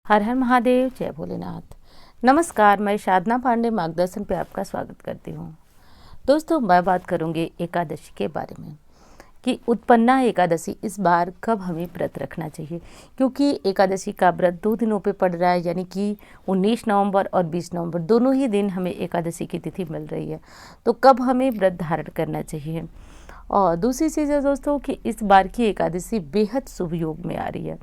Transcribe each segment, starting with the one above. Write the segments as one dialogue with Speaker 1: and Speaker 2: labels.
Speaker 1: हर हर महादेव, जय भोलेनाथ। नमस्कार, मैं साधना पांडे मार्गदर्शन पे आपका स्वागत करती हूँ। दोस्तों, मैं बात करूँगी एकादशी के बारे में कि उत्पन्ना एकादशी इस बार कब हमें व्रत रखना चाहिए, क्योंकि एकादशी का व्रत 2 दिनों पे पड़ रहा है, यानी कि 19 नवंबर और 20 नवंबर दोनों ही दिन हमें एकादशी की तिथि मिल रही है। तो कब हमें व्रत धारण करना चाहिए। और दूसरी चीज़ है दोस्तों कि इस बार की एकादशी बेहद शुभ योग में आ रही है।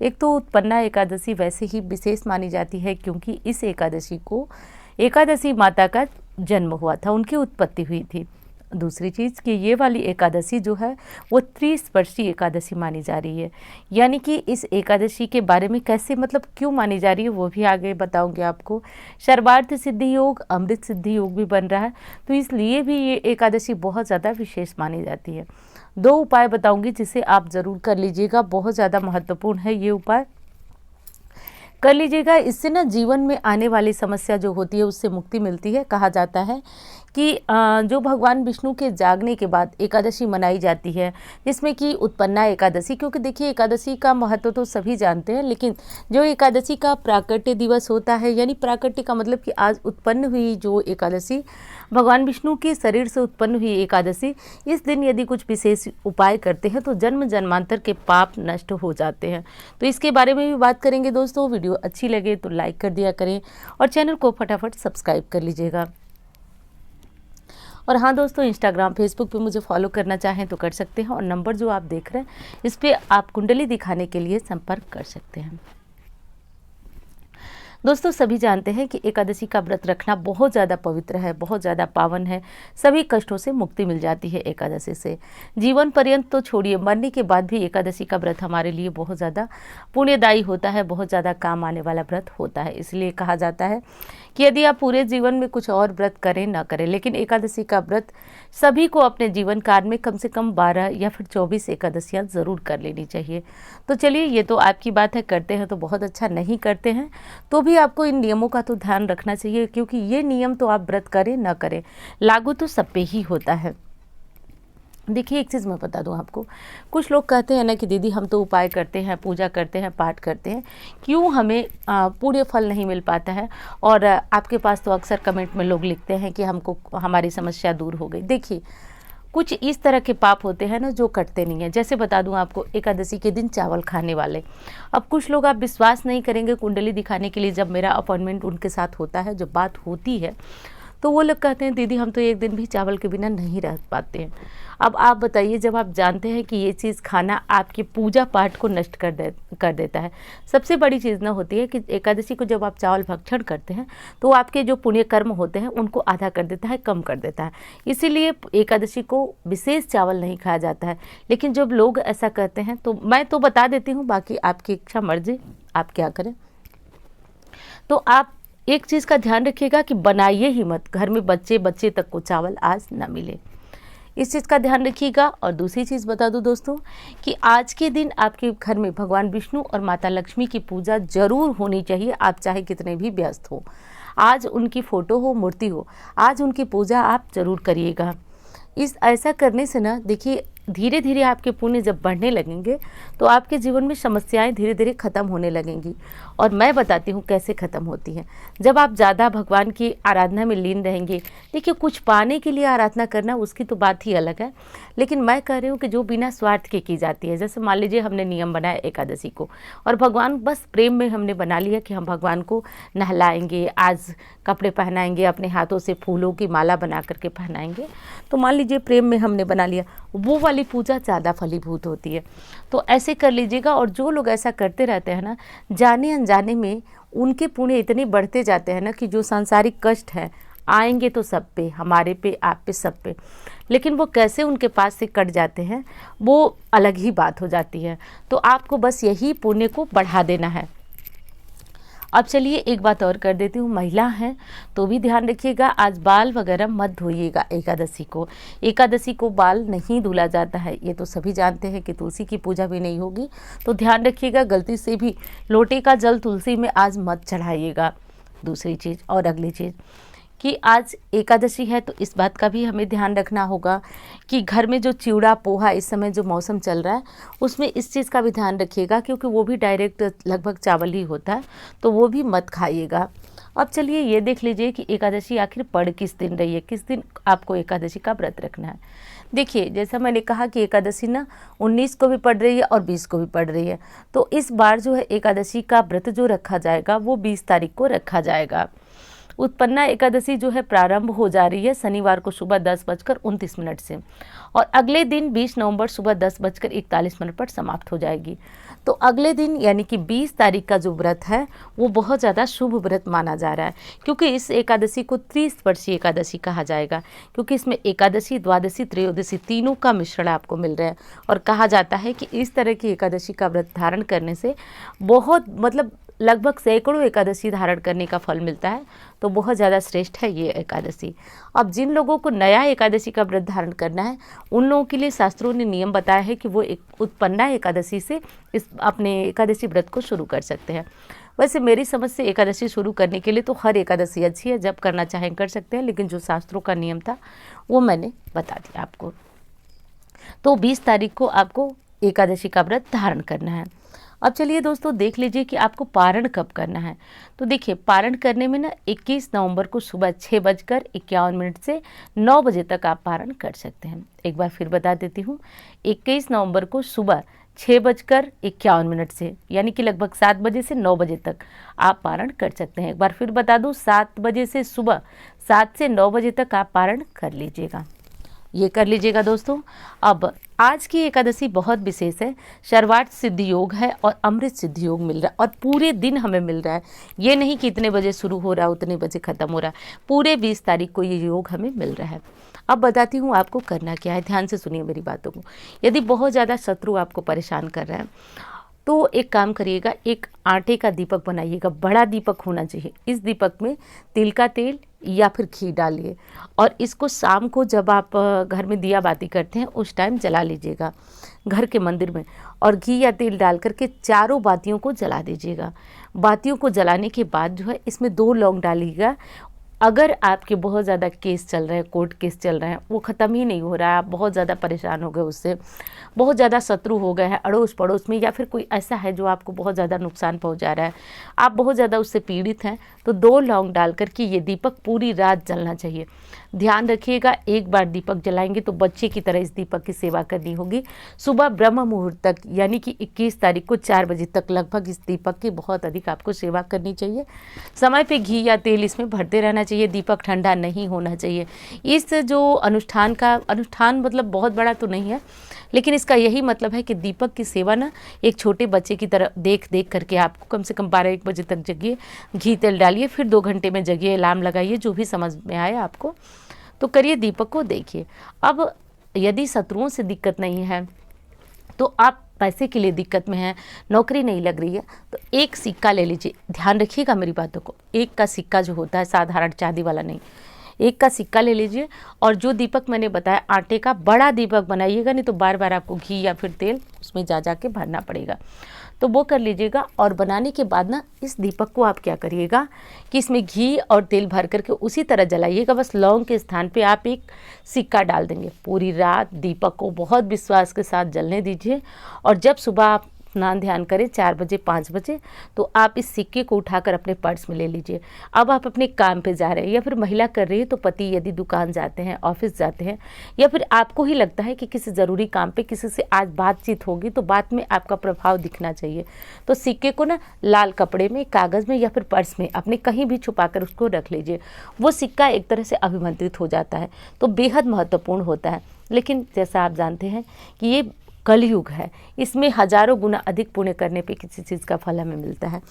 Speaker 1: एक तो उत्पन्ना एकादशी वैसे ही विशेष मानी जाती है, क्योंकि इस एकादशी को एकादशी माता का जन्म हुआ था, उनकी उत्पत्ति हुई थी। दूसरी चीज़ कि ये वाली एकादशी जो है वो त्रिस्पर्शी एकादशी मानी जा रही है, यानी कि इस एकादशी के बारे में कैसे, मतलब क्यों मानी जा रही है, वो भी आगे बताऊंगी आपको। सर्वार्थ सिद्धि योग, अमृत सिद्धि योग भी बन रहा है, तो इसलिए भी ये एकादशी बहुत ज़्यादा विशेष मानी जाती है। 2 उपाय बताऊंगी जिसे आप ज़रूर कर लीजिएगा, बहुत ज़्यादा महत्वपूर्ण है, ये उपाय कर लीजिएगा। इससे ना जीवन में आने वाली समस्या जो होती है उससे मुक्ति मिलती है। कहा जाता है कि जो भगवान विष्णु के जागने के बाद एकादशी मनाई जाती है, जिसमें कि उत्पन्ना एकादशी, क्योंकि देखिए एकादशी का महत्व तो सभी जानते हैं, लेकिन जो एकादशी का प्राकट्य दिवस होता है, यानी प्राकट्य का मतलब कि आज उत्पन्न हुई जो एकादशी, भगवान विष्णु के शरीर से उत्पन्न हुई एकादशी, इस दिन यदि कुछ विशेष उपाय करते हैं तो जन्म जन्मांतर के पाप नष्ट हो जाते हैं। तो इसके बारे में भी बात करेंगे दोस्तों। वीडियो अच्छी लगे तो लाइक कर दिया करें और चैनल को फटाफट सब्सक्राइब कर लीजिएगा। और हाँ दोस्तों, इंस्टाग्राम फेसबुक पे मुझे फॉलो करना चाहें तो कर सकते हैं, और नंबर जो आप देख रहे हैं इस पर आप कुंडली दिखाने के लिए संपर्क कर सकते हैं। दोस्तों, सभी जानते हैं कि एकादशी का व्रत रखना बहुत ज़्यादा पवित्र है, बहुत ज़्यादा पावन है। सभी कष्टों से मुक्ति मिल जाती है एकादशी से। जीवन पर्यंत तो छोड़िए, मरने के बाद भी एकादशी का व्रत हमारे लिए बहुत ज़्यादा पुण्यदायी होता है, बहुत ज़्यादा काम आने वाला व्रत होता है। इसलिए कहा जाता है कि यदि आप पूरे जीवन में कुछ और व्रत करें ना करें, लेकिन एकादशी का व्रत सभी को अपने जीवन काल में कम से कम 12 या फिर 24 एकादशियाँ ज़रूर कर लेनी चाहिए। तो चलिए, ये तो आपकी बात है, करते हैं तो बहुत अच्छा, नहीं करते हैं तो भी आपको इन नियमों का तो ध्यान रखना चाहिए, क्योंकि ये नियम तो आप व्रत करें ना करें, लागू तो सब पे ही होता है। देखिए, एक चीज़ मैं बता दूं आपको, कुछ लोग कहते हैं ना कि दीदी हम तो उपाय करते हैं, पूजा करते हैं, पाठ करते हैं, क्यों हमें पुण्य फल नहीं मिल पाता है। और आपके पास तो अक्सर कमेंट में लोग लिखते हैं कि हमको हमारी समस्या दूर हो गई। देखिए, कुछ इस तरह के पाप होते हैं ना जो कटते नहीं हैं। जैसे बता दूं आपको, एकादशी के दिन चावल खाने वाले, अब कुछ लोग, आप विश्वास नहीं करेंगे, कुंडली दिखाने के लिए जब मेरा अपॉइंटमेंट उनके साथ होता है, जब बात होती है, तो वो लोग कहते हैं दीदी हम तो एक दिन भी चावल के बिना नहीं रह पाते हैं। अब आप बताइए, जब आप जानते हैं कि ये चीज़ खाना आपकी पूजा पाठ को नष्ट कर देता है। सबसे बड़ी चीज़ ना होती है कि एकादशी को जब आप चावल भक्षण करते हैं तो आपके जो पुण्य कर्म होते हैं उनको आधा कर देता है, कम कर देता है। इसीलिए एकादशी को विशेष चावल नहीं खाया जाता है। लेकिन जब लोग ऐसा करते हैं तो मैं तो बता देती हूँ, बाकी आपकी इच्छा मर्जी, आप क्या करें। तो आप एक चीज़ का ध्यान रखिएगा कि बनाइए ही मत, घर में बच्चे बच्चे तक को चावल आज ना मिले, इस चीज़ का ध्यान रखिएगा। और दूसरी चीज़ बता दूं दोस्तों कि आज के दिन आपके घर में भगवान विष्णु और माता लक्ष्मी की पूजा जरूर होनी चाहिए। आप चाहे कितने भी व्यस्त हो, आज उनकी फ़ोटो हो, मूर्ति हो, आज उनकी पूजा आप जरूर करिएगा। ऐसा करने से ना, देखिए, धीरे धीरे आपके पुण्य जब बढ़ने लगेंगे तो आपके जीवन में समस्याएं धीरे धीरे ख़त्म होने लगेंगी। और मैं बताती हूँ कैसे ख़त्म होती हैं। जब आप ज़्यादा भगवान की आराधना में लीन रहेंगे, देखिए, कुछ पाने के लिए आराधना करना उसकी तो बात ही अलग है, लेकिन मैं कह रही हूँ कि जो बिना स्वार्थ के की जाती है। जैसे मान लीजिए हमने नियम बनाया एकादशी को, और भगवान बस प्रेम में हमने बना लिया कि हम भगवान को नहलाएंगे, आज कपड़े पहनाएंगे, अपने हाथों से फूलों की माला बना करके पहनाएंगे, तो मान लीजिए प्रेम में हमने बना लिया, वो वाली पूजा ज़्यादा फलीभूत होती है। तो ऐसे कर लीजिएगा। और जो लोग ऐसा करते रहते हैं ना, जाने अनजाने में उनके पुण्य इतने बढ़ते जाते हैं ना कि जो सांसारिक कष्ट है आएंगे तो सब पे, हमारे पे, आप पे, सब पे, लेकिन वो कैसे उनके पास से कट जाते हैं वो अलग ही बात हो जाती है। तो आपको बस यही पुण्य को बढ़ा देना है। अब चलिए, एक बात और कर देती हूँ, महिला हैं तो भी ध्यान रखिएगा, आज बाल वगैरह मत धोइएगा। एकादशी को बाल नहीं धुला जाता है, ये तो सभी जानते हैं कि तुलसी की पूजा भी नहीं होगी, तो ध्यान रखिएगा, गलती से भी लोटे का जल तुलसी में आज मत चढ़ाइएगा। दूसरी चीज़ और अगली चीज़ कि आज एकादशी है, तो इस बात का भी हमें ध्यान रखना होगा कि घर में जो चिवड़ा पोहा इस समय जो मौसम चल रहा है उसमें इस चीज़ का भी ध्यान रखिएगा, क्योंकि वो भी डायरेक्ट लगभग चावल ही होता है, तो वो भी मत खाइएगा। अब चलिए ये देख लीजिए कि एकादशी आखिर पड़ किस दिन रही है, किस दिन आपको एकादशी का व्रत रखना है। देखिए, जैसा मैंने कहा कि एकादशी ना 19 को भी पड़ रही है और 20 को भी पड़ रही है, तो इस बार जो है एकादशी का व्रत जो रखा जाएगा वो 20 तारीख को रखा जाएगा। उत्पन्ना एकादशी जो है प्रारंभ हो जा रही है शनिवार को सुबह 10:29 से, और अगले दिन 20 नवंबर सुबह 10:41 पर समाप्त हो जाएगी। तो अगले दिन यानी कि 20 तारीख का जो व्रत है वो बहुत ज़्यादा शुभ व्रत माना जा रहा है, क्योंकि इस एकादशी को त्रिस्पर्शी एकादशी कहा जाएगा, क्योंकि इसमें एकादशी, द्वादशी, त्रयोदशी तीनों का मिश्रण आपको मिल रहा है। और कहा जाता है कि इस तरह की एकादशी का व्रत धारण करने से बहुत लगभग सैकड़ों एकादशी धारण करने का फल मिलता है, तो बहुत ज़्यादा श्रेष्ठ है ये एकादशी। अब जिन लोगों को नया एकादशी का व्रत धारण करना है उन लोगों के लिए शास्त्रों ने नियम बताया है कि वो एक उत्पन्ना एकादशी से इस अपने एकादशी व्रत को शुरू कर सकते हैं। वैसे मेरी समझ से एकादशी शुरू करने के लिए तो हर एकादशी अच्छी है, जब करना चाहें कर सकते हैं, लेकिन जो शास्त्रों का नियम था वो मैंने बता दिया आपको। तो 20 तारीख को आपको एकादशी का व्रत धारण करना है। अब चलिए दोस्तों देख लीजिए कि आपको पारण कब करना है। तो देखिए, पारण करने में ना 21 नवंबर को सुबह 6:51 से 9 बजे तक आप पारण कर सकते हैं। एक बार फिर बता देती हूँ, 21 नवंबर को सुबह 6:51 से यानी कि लगभग 7 बजे से 9 बजे तक आप पारण कर सकते हैं। एक बार फिर बता दूँ, 7 बजे से सुबह 7 से 9 बजे तक आप पारण कर लीजिएगा, ये कर लीजिएगा दोस्तों। अब आज की एकादशी बहुत विशेष है, सर्वार्थ सिद्धि योग है और अमृत सिद्धि योग मिल रहा है, और पूरे दिन हमें मिल रहा है। ये नहीं कि इतने बजे शुरू हो रहा है उतने बजे ख़त्म हो रहा है, पूरे 20 तारीख को ये योग हमें मिल रहा है। अब बताती हूँ आपको करना क्या है, ध्यान से सुनिए मेरी बातों को। यदि बहुत ज़्यादा शत्रु आपको परेशान कर रहे हैं तो एक काम करिएगा, एक आटे का दीपक बनाइएगा, बड़ा दीपक होना चाहिए। इस दीपक में तिल का तेल या फिर घी डालिए, और इसको शाम को जब आप घर में दिया बाती करते हैं उस टाइम जला लीजिएगा घर के मंदिर में, और घी या तेल डाल करके चारों बातियों को जला दीजिएगा। बातियों को जलाने के बाद जो है इसमें 2 लौंग डालिएगा। अगर आपके बहुत ज़्यादा केस चल रहे हैं, कोर्ट केस चल रहे हैं, वो ख़त्म ही नहीं हो रहा है, आप बहुत ज़्यादा परेशान हो गए उससे, बहुत ज़्यादा शत्रु हो गए हैं अड़ोस पड़ोस में, या फिर कोई ऐसा है जो आपको बहुत ज़्यादा नुकसान पहुंचा रहा है, आप बहुत ज़्यादा उससे पीड़ित हैं, तो 2 लौंग डाल करके ये दीपक पूरी रात जलना चाहिए। ध्यान रखिएगा, एक बार दीपक जलाएंगे तो बच्चे की तरह इस दीपक की सेवा करनी होगी। सुबह ब्रह्म मुहूर्त तक यानी कि 21 तारीख को 4 बजे तक लगभग इस दीपक की बहुत अधिक आपको सेवा करनी चाहिए। समय पे घी या तेल इसमें भरते रहना चाहिए, दीपक ठंडा नहीं होना चाहिए। इस जो अनुष्ठान मतलब बहुत बड़ा तो नहीं है, लेकिन इसका यही मतलब है कि दीपक की सेवा ना एक छोटे बच्चे की तरह देख करके आपको कम से कम 12-1 बजे तक जगिए, घी तेल डालिए, फिर 2 घंटे में जगिए, अलार्म लगाइए, जो भी समझ में आए आपको तो करिए, दीपक को देखिए। अब यदि शत्रुओं से दिक्कत नहीं है, तो आप पैसे के लिए दिक्कत में हैं, नौकरी नहीं लग रही है, तो एक सिक्का ले लीजिए। ध्यान रखिएगा मेरी बातों को, एक का सिक्का जो होता है साधारण चांदी वाला नहीं, एक का सिक्का ले लीजिए, और जो दीपक मैंने बताया आटे का बड़ा दीपक बनाइएगा, नहीं तो बार बार आपको घी या फिर तेल उसमें जा के भरना पड़ेगा, तो वो कर लीजिएगा। और बनाने के बाद ना इस दीपक को आप क्या करिएगा कि इसमें घी और तेल भर करके उसी तरह जलाइएगा, बस लौंग के स्थान पे आप एक सिक्का डाल देंगे। पूरी रात दीपक को बहुत विश्वास के साथ जलने दीजिए, और जब सुबह आप स्नान ध्यान करें 4 बजे 5 बजे, तो आप इस सिक्के को उठाकर अपने पर्स में ले लीजिए। अब आप अपने काम पे जा रहे हैं, या फिर महिला कर रही है तो पति यदि दुकान जाते हैं, ऑफिस जाते हैं, या फिर आपको ही लगता है कि किसी ज़रूरी काम पे किसी से आज बातचीत होगी, तो बात में आपका प्रभाव दिखना चाहिए, तो सिक्के को ना लाल कपड़े में, कागज़ में या फिर पर्स में अपने कहीं भी छुपा कर उसको रख लीजिए। वो सिक्का एक तरह से अभिमंत्रित हो जाता है, तो बेहद महत्वपूर्ण होता है। लेकिन जैसा आप जानते हैं कि ये कलयुग है, इसमें हजारों गुना अधिक पुण्य करने पे किसी चीज़ का फल हमें मिलता है।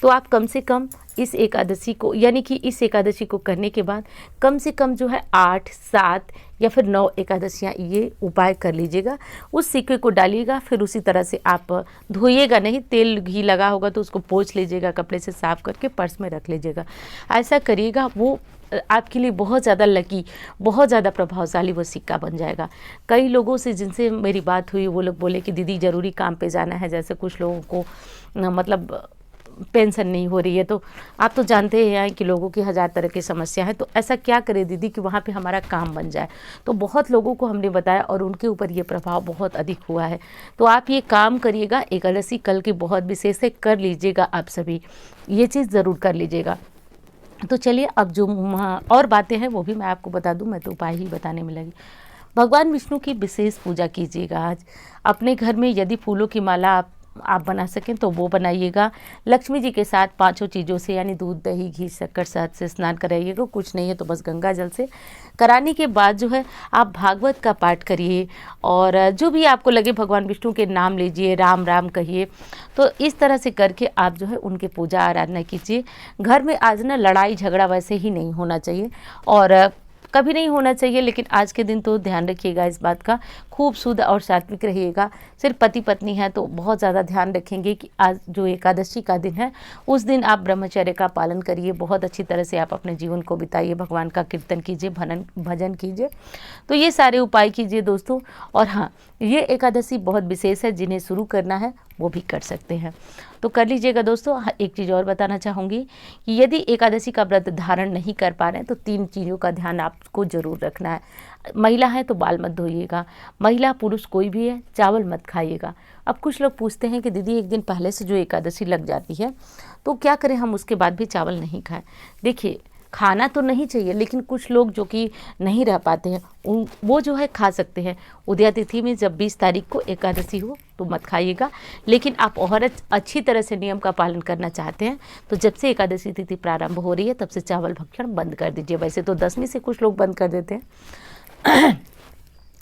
Speaker 1: तो आप कम से कम इस एकादशी को, यानी कि इस एकादशी को करने के बाद कम से कम जो है 8, 7 या फिर 9 एकादशियाँ ये उपाय कर लीजिएगा। उस सिक्के को डालिएगा, फिर उसी तरह से आप धोइएगा नहीं, तेल घी लगा होगा तो उसको पोंछ लीजिएगा, कपड़े से साफ करके पर्स में रख लीजिएगा। ऐसा करिएगा, वो आपके लिए बहुत ज़्यादा लकी, बहुत ज़्यादा प्रभावशाली वो सिक्का बन जाएगा। कई लोगों से जिनसे मेरी बात हुई वो लोग बोले कि दीदी ज़रूरी काम पे जाना है, जैसे कुछ लोगों को मतलब पेंशन नहीं हो रही है, तो आप तो जानते हैं कि लोगों की हज़ार तरह की समस्या है, तो ऐसा क्या करें दीदी कि वहाँ पे हमारा काम बन जाए। तो बहुत लोगों को हमने बताया और उनके ऊपर ये प्रभाव बहुत अधिक हुआ है। तो आप ये काम करिएगा, एकादशी कल की बहुत विशेष है, कर लीजिएगा आप सभी, ये चीज़ ज़रूर कर लीजिएगा। तो चलिए अब जो और बातें हैं वो भी मैं आपको बता दूं, मैं तो उपाय ही बताने में लगी। भगवान विष्णु की विशेष पूजा कीजिएगा आज। अपने घर में यदि फूलों की माला आप बना सकें तो वो बनाइएगा। लक्ष्मी जी के साथ पांचों चीज़ों से यानी दूध, दही, घी, शक्कर, शहद से स्नान कराइएगा। कुछ नहीं है तो बस गंगा जल से कराने के बाद जो है आप भागवत का पाठ करिए और जो भी आपको लगे भगवान विष्णु के नाम लीजिए, राम राम कहिए। तो इस तरह से करके आप जो है उनके पूजा आराधना कीजिए। घर में आज ना लड़ाई झगड़ा वैसे ही नहीं होना चाहिए और कभी नहीं होना चाहिए, लेकिन आज के दिन तो ध्यान रखिएगा इस बात का, खूब शुद्ध और सात्विक रहिएगा। सिर्फ पति पत्नी है तो बहुत ज़्यादा ध्यान रखेंगे कि आज जो एकादशी का दिन है उस दिन आप ब्रह्मचर्य का पालन करिए, बहुत अच्छी तरह से आप अपने जीवन को बिताइए, भगवान का कीर्तन कीजिए, भजन कीजिए। तो ये सारे उपाय कीजिए दोस्तों। और हाँ, ये एकादशी बहुत विशेष है, जिन्हें शुरू करना है वो भी कर सकते हैं, तो कर लीजिएगा दोस्तों। हाँ, एक चीज़ और बताना चाहूँगी कि यदि एकादशी का व्रत धारण नहीं कर पा रहे हैं तो 3 चीज़ों का ध्यान आपको ज़रूर रखना है। महिला है तो बाल मत धोइएगा, महिला पुरुष कोई भी है चावल मत खाइएगा। अब कुछ लोग पूछते हैं कि दीदी एक दिन पहले से जो एकादशी लग जाती है तो क्या करें, हम उसके बाद भी चावल नहीं खाएं। देखिए, खाना तो नहीं चाहिए, लेकिन कुछ लोग जो कि नहीं रह पाते हैं वो जो है खा सकते हैं। उदया तिथि में जब 20 तारीख को एकादशी हो तो मत खाइएगा, लेकिन आप और अच्छी तरह से नियम का पालन करना चाहते हैं तो जब से एकादशी तिथि प्रारंभ हो रही है तब से चावल भक्षण बंद कर दीजिए। वैसे तो 10वीं से कुछ लोग बंद कर देते हैं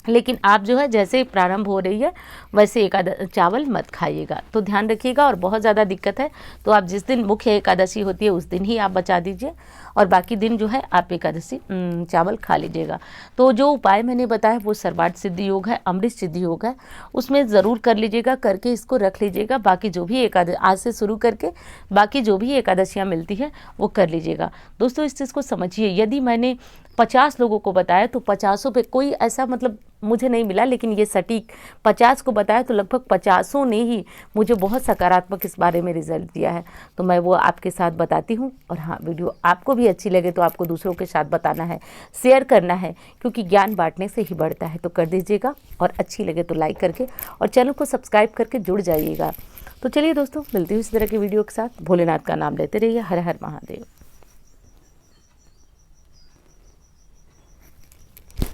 Speaker 1: लेकिन आप जो है जैसे प्रारंभ हो रही है वैसे चावल मत खाइएगा, तो ध्यान रखिएगा। और बहुत ज़्यादा दिक्कत है तो आप जिस दिन मुख्य एकादशी होती है उस दिन ही आप बचा दीजिए और बाकी दिन जो है आप एकादशी चावल खा लीजिएगा। तो जो उपाय मैंने बताया वो सर्वार्थ सिद्धि योग है, अमृत सिद्धि योग है, उसमें ज़रूर कर लीजिएगा, करके इसको रख लीजिएगा। बाकी जो भी आज से शुरू करके बाकी जो भी एकादशियाँ मिलती है वो कर लीजिएगा। दोस्तों इस चीज़ को समझिए, यदि मैंने 50 लोगों को बताया तो 50 पे कोई ऐसा मतलब मुझे नहीं मिला, लेकिन ये सटीक 50 को बताया तो लगभग 50 ने ही मुझे बहुत सकारात्मक इस बारे में रिजल्ट दिया है। तो मैं वो आपके साथ बताती हूँ। और हाँ, वीडियो आपको भी अच्छी लगे तो आपको दूसरों के साथ बताना है, शेयर करना है, क्योंकि ज्ञान बांटने से ही बढ़ता है। तो कर दीजिएगा और अच्छी लगे तो लाइक करके और चैनल को सब्सक्राइब करके जुड़ जाइएगा। तो चलिए दोस्तों, मिलती हूँ इस तरह की वीडियो के साथ। भोलेनाथ का नाम लेते रहिए। हर हर महादेव।